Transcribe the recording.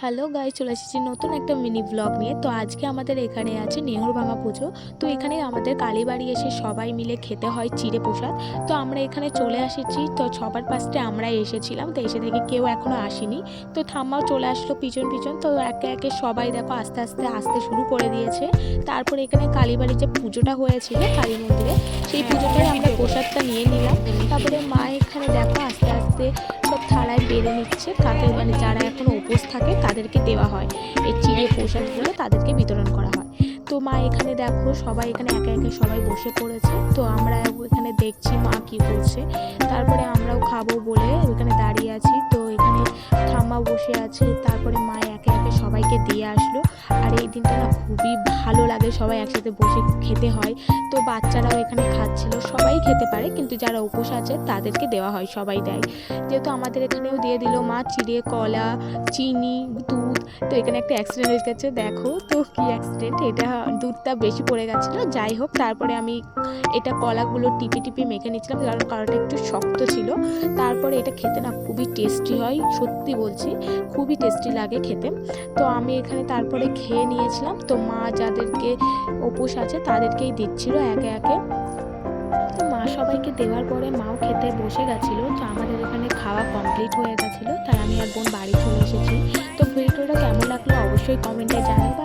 Hello guys, চলে এসেছি নতুন একটা মিনি ব্লগ নিয়ে। তো আজকে আমাদের এখানে আছে নেহরভাঙা পুজো। তো এখানে আমাদের কালীবাড়ি এসে সবাই মিলে খেতে হয় চিড়ে প্রসাদ। তো আমরা এখানে চলে এসেছি। তো সবার ফার্স্টে আমরাই এসেছিলাম, তো এসে থেকে কেউ এখনো আসেনি। তো ঠাম্মাও চলে আসলো পিছন পিছন। তো একে একে সবাই দেখো আস্তে আস্তে আসতে শুরু করে দিয়েছে। তারপরে এখানে কালীবাড়ির যে পুজোটা হয়েছিল কালী মন্দিরে, সেই পুজোটাই আমরা প্রসাদটা নিয়ে নিলাম। তারপরে মা এখানে দেখো আস্তে আস্তে সব থালায় বেড়ে নিচ্ছে, কাকে মানে যারা এখনো উপোস থাকে তাদেরকে দেওয়া হয় এই চিড়ে প্রসাদগুলো, তাদেরকে বিতরণ করা হয়। তো মা এখানে দেখো সবাই এখানে একে একে সবাই বসে পড়েছে। তো আমরা এখানে দেখছি মা কি করছে। তারপরে আমরাও খাবো বলে এখানে দাঁড়িয়ে আছি। তো এখানে ঠাম্মা বসে আছে, তারপরে মা একে একে সবাইকে দিয়ে আসলো। আর এই দিনটা না খুবই ভালো লাগে, সবাই একসাথে বসে খেতে হয়। তো বাচ্চারাও এখানে খাচ্ছিল, সবাই খেতে পারে কিন্তু যারা উপোস আছে তাদেরকে দেওয়া হয়, সবাই দেয়। যেহেতু আমাদের এখানেও দিয়ে দিল মা চিড়ে, কলা, চিনি, দুধ। তো এখানে একটা অ্যাক্সিডেন্ট হয়ে গেছে, দেখো তো কি অ্যাক্সিডেন্ট, এটা দুধটা বেশি পড়ে গেছিলো। যাই হোক, তারপরে আমি এটা কলাগুলো টিপে টিপে মেখে নিচ্ছিলাম, কারণ কলাটা একটু শক্ত ছিল। তারপরে এটা খেতে না খুবই টেস্টি হয়, সত্যি বলছি খুবই টেস্টি লাগে খেতে। তো আমি এখানে তারপরে খেয়ে নিয়েছিলাম। তো মা যাদেরকে উপোস আছে তাদেরকেই দিচ্ছিল একে একে। তো মা সবাইকে দেওয়ার পরে মাও খেতে বসে গেছিলো। তো আমাদের এখানে খাওয়া কমপ্লিট হয়ে গেছিলো, তাই আমি আর বোন বাড়ি চলে এসেছি। তো ভিডিওটা কেমন লাগলো অবশ্যই কমেন্টে জানাবে।